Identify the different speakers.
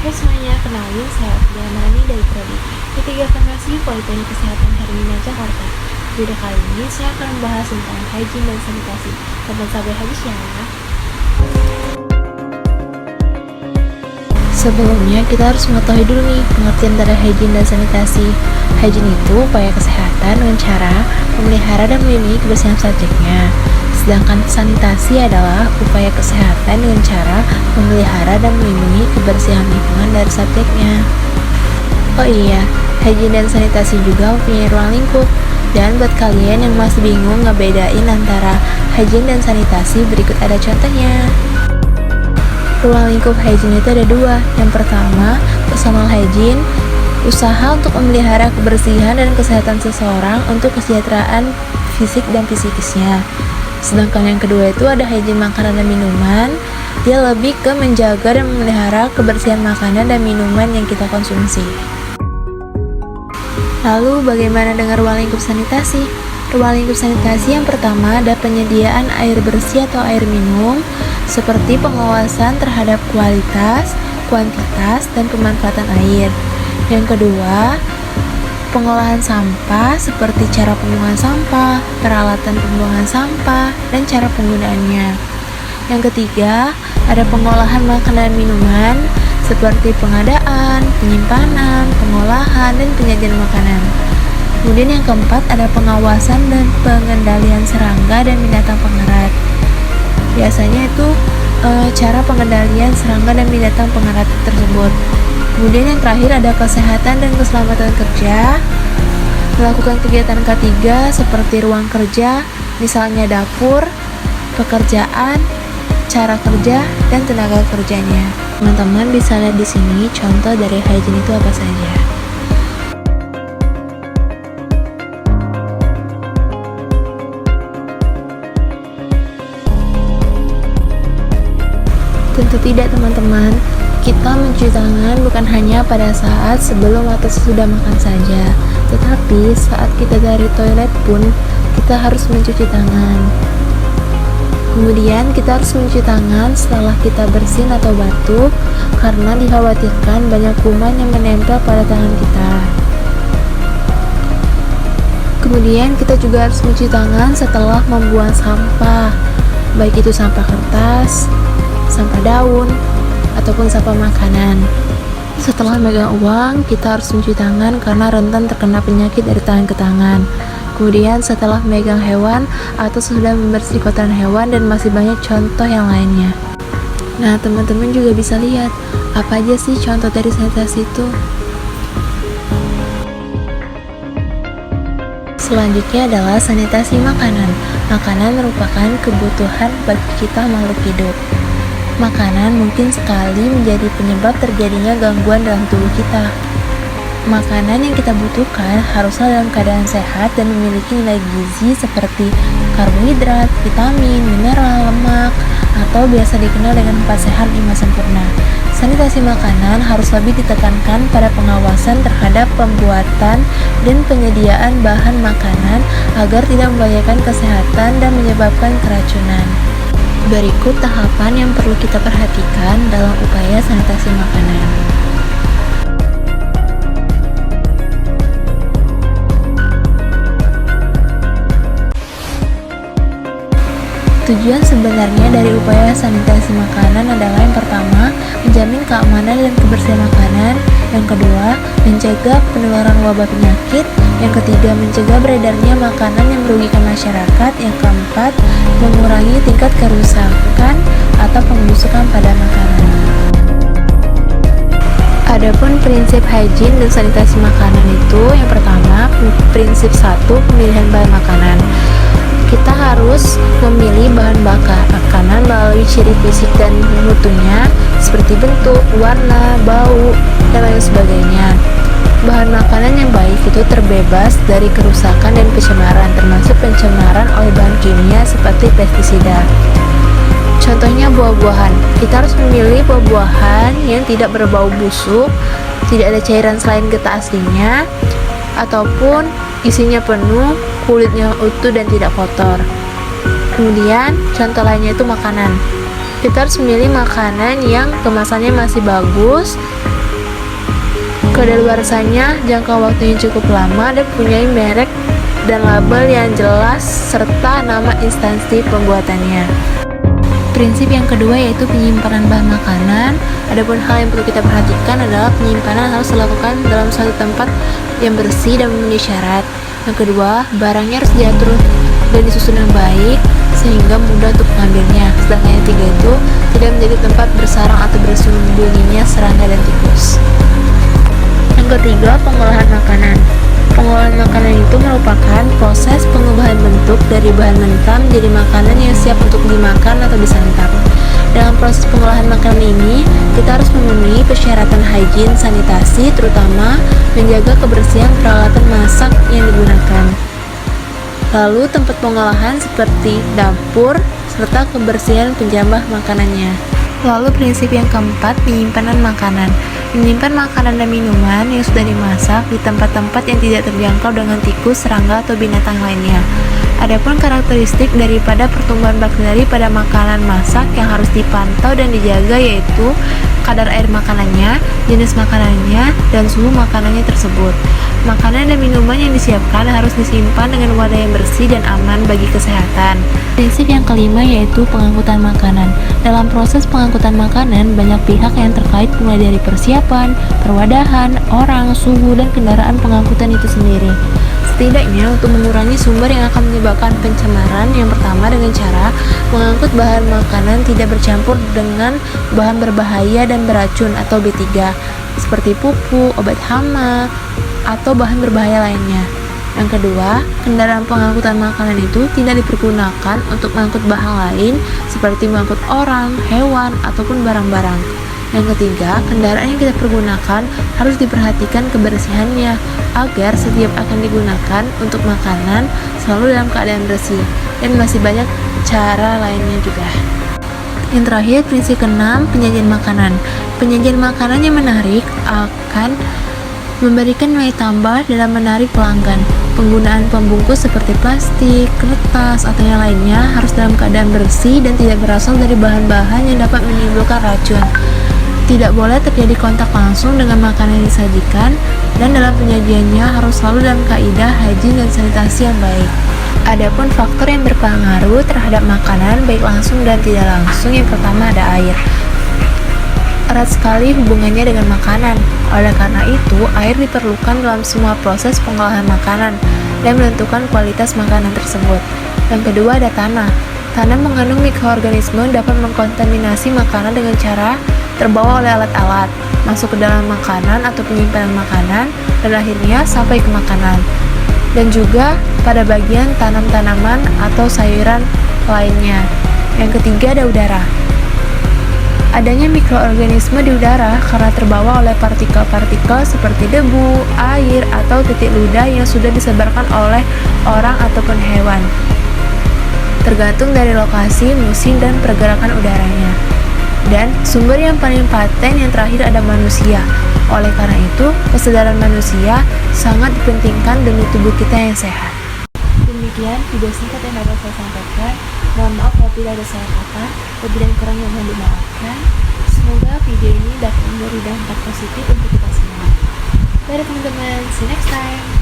Speaker 1: Hai semuanya, kenalin saya Diamani dari Prodi Ketiga Farmasi Politeknik Kesehatan Hermina Jakarta. Video kali ini saya akan membahas tentang hygiene dan sanitasi. Tonton sampai habis ya. Sebelumnya kita harus mengetahui dulu nih pengertian dari hygiene dan sanitasi. Hygiene itu upaya kesehatan dengan cara memelihara dan melindungi kebersihan subjeknya. Sedangkan sanitasi adalah upaya kesehatan dengan cara memelihara dan melindungi kebersihan lingkungan dari subjeknya. Oh iya, hygiene dan sanitasi juga mempunyai ruang lingkup. Dan buat kalian yang masih bingung ngebedain antara hygiene dan sanitasi, berikut ada contohnya. Ruang lingkup hygiene itu ada dua. Yang pertama, personal hygiene, usaha untuk memelihara kebersihan dan kesehatan seseorang untuk kesejahteraan fisik dan psikisnya. Sedangkan yang kedua itu ada hygiene makanan dan minuman. Dia lebih ke menjaga dan memelihara kebersihan makanan dan minuman yang kita konsumsi. Lalu bagaimana dengan ruang lingkup sanitasi? Ruang lingkup sanitasi yang pertama ada penyediaan air bersih atau air minum, seperti pengawasan terhadap kualitas, kuantitas, dan pemanfaatan air. Yang kedua, pengolahan sampah seperti cara pembuangan sampah, peralatan pembuangan sampah, dan cara penggunaannya. Yang ketiga, ada pengolahan makanan dan minuman seperti pengadaan, penyimpanan, pengolahan, dan penyajian makanan. Kemudian yang keempat, ada pengawasan dan pengendalian serangga dan binatang pengerat. Biasanya itu cara pengendalian serangga dan binatang pengerat tersebut. Kemudian yang terakhir ada kesehatan dan keselamatan kerja. Melakukan kegiatan K3 seperti ruang kerja, misalnya dapur, pekerjaan, cara kerja, dan tenaga kerjanya. Teman-teman bisa lihat di sini contoh dari hygiene itu apa saja. Tentu tidak teman-teman, kita mencuci tangan bukan hanya pada saat sebelum atau sesudah makan saja, tetapi saat kita dari toilet pun kita harus mencuci tangan. Kemudian kita harus mencuci tangan setelah kita bersin atau batuk, karena dikhawatirkan banyak kuman yang menempel pada tangan kita. Kemudian kita juga harus mencuci tangan setelah membuang sampah, baik itu sampah kertas, sampah daun, ataupun sampah makanan. Setelah megang uang, kita harus mencuci tangan karena rentan terkena penyakit dari tangan ke tangan. Kemudian setelah megang hewan atau sudah membersihkan kotoran hewan, dan masih banyak contoh yang lainnya. Nah, teman-teman juga bisa lihat apa aja sih contoh dari sanitasi itu. Selanjutnya adalah sanitasi makanan. Makanan merupakan kebutuhan bagi kita makhluk hidup. Makanan mungkin sekali menjadi penyebab terjadinya gangguan dalam tubuh kita. Makanan yang kita butuhkan haruslah dalam keadaan sehat dan memiliki nilai gizi seperti karbohidrat, vitamin, mineral, lemak, atau biasa dikenal dengan 4 sehat 5 sempurna. Sanitasi makanan harus lebih ditekankan pada pengawasan terhadap pembuatan dan penyediaan bahan makanan agar tidak membahayakan kesehatan dan menyebabkan keracunan. Berikut tahapan yang perlu kita perhatikan dalam upaya sanitasi makanan. Tujuan sebenarnya dari upaya sanitasi makanan adalah yang pertama, menjamin keamanan dan kebersihan makanan. Yang kedua, mencegah penularan wabah penyakit. Yang ketiga, mencegah beredarnya makanan yang merugikan masyarakat. Yang keempat, mengurangi tingkat kerusakan atau pembusukan pada makanan. Adapun prinsip hygiene dan sanitasi makanan itu, yang pertama, prinsip 1, pemilihan bahan makanan. Kita harus memilih bahan makanan melalui ciri fisik dan mutunya, seperti bentuk, warna, bau, dan lain sebagainya. Bahan makanan yang baik itu terbebas dari kerusakan dan pencemaran, termasuk pencemaran oleh bahan kimia seperti pestisida. Contohnya buah-buahan. Kita harus memilih buah-buahan yang tidak berbau busuk, tidak ada cairan selain getah aslinya, ataupun isinya penuh, kulitnya utuh dan tidak kotor. Kemudian contoh lainnya itu makanan. Kita harus memilih makanan yang kemasannya masih bagus, Kadaluarsanya jangka waktunya cukup lama dan punya merek dan label yang jelas serta nama instansi pembuatannya. Prinsip yang kedua yaitu penyimpanan bahan makanan. Adapun hal yang perlu kita perhatikan adalah penyimpanan harus dilakukan dalam suatu tempat yang bersih dan memenuhi syarat. Yang kedua, barangnya harus diatur dan disusun yang baik sehingga mudah untuk mengambilnya. Sedangkan yang ketiga itu tidak menjadi tempat bersarang atau bersembunyinya serangga dan tikus. Yang ketiga, pengolahan makanan. Pengolahan makanan itu merupakan proses pengubahan bentuk dari bahan mentah menjadi makanan yang siap untuk dimakan atau disantap. Dalam proses pengolahan makanan ini, kita harus memenuhi persyaratan hygiene sanitasi, terutama menjaga kebersihan peralatan masak yang digunakan. Lalu tempat pengolahan seperti dapur, serta kebersihan penjamah makanannya. Lalu prinsip yang keempat, penyimpanan makanan. Menyimpan makanan dan minuman yang sudah dimasak di tempat-tempat yang tidak terjangkau dengan tikus, serangga, atau binatang lainnya. Adapun karakteristik daripada pertumbuhan bakteri pada makanan masak yang harus dipantau dan dijaga yaitu kadar air makanannya, jenis makanannya, dan suhu makanannya tersebut. Makanan dan minuman yang disiapkan harus disimpan dengan wadah yang bersih dan aman bagi kesehatan. Prinsip yang kelima yaitu pengangkutan makanan. Dalam proses pengangkutan makanan, banyak pihak yang terkait mulai dari persiapan, perwadahan, orang, suhu, dan kendaraan pengangkutan itu sendiri. Setidaknya untuk mengurangi sumber yang akan menyebabkan pencemaran, yang pertama dengan cara mengangkut bahan makanan tidak bercampur dengan bahan berbahaya dan beracun atau B3 seperti pupuk, obat hama, atau bahan berbahaya lainnya. Yang kedua, kendaraan pengangkutan makanan itu tidak dipergunakan untuk mengangkut bahan lain seperti mengangkut orang, hewan, ataupun barang-barang. Yang ketiga, kendaraan yang kita pergunakan harus diperhatikan kebersihannya agar setiap akan digunakan untuk makanan selalu dalam keadaan bersih, dan masih banyak cara lainnya juga. Yang terakhir, prinsip keenam, penyajian makanan. Penyajian makanan yang menarik akan memberikan nilai tambah dalam menarik pelanggan. Penggunaan pembungkus seperti plastik, kertas, atau yang lainnya harus dalam keadaan bersih dan tidak berasal dari bahan-bahan yang dapat menimbulkan racun. Tidak boleh terjadi kontak langsung dengan makanan yang disajikan, dan dalam penyajiannya harus selalu dalam kaidah hygiene dan sanitasi yang baik. Adapun faktor yang berpengaruh terhadap makanan baik langsung dan tidak langsung, yang pertama ada air. Erat sekali hubungannya dengan makanan. Oleh karena itu, air diperlukan dalam semua proses pengolahan makanan dan menentukan kualitas makanan tersebut. Yang kedua ada tanah. Tanah mengandung mikroorganisme dapat mengkontaminasi makanan dengan cara terbawa oleh alat-alat, masuk ke dalam makanan atau penyimpanan makanan, dan akhirnya sampai ke makanan. Dan juga pada bagian tanam-tanaman atau sayuran lainnya. Yang ketiga ada udara. Adanya mikroorganisme di udara karena terbawa oleh partikel-partikel seperti debu, air, atau titik ludah yang sudah disebarkan oleh orang ataupun hewan. Tergantung dari lokasi, musim, dan pergerakan udaranya. Dan sumber yang paling paten yang terakhir ada manusia. Oleh karena itu, kesadaran manusia sangat dipentingkan demi tubuh kita yang sehat. Demikian video singkat yang dapat saya sampaikan. Mohon maaf apabila ada salah kata, lebih dan kurangnya mohon dimaafkan. Semoga video ini dapat memberi dampak positif untuk kita semua. Dadah teman-teman, see you next time.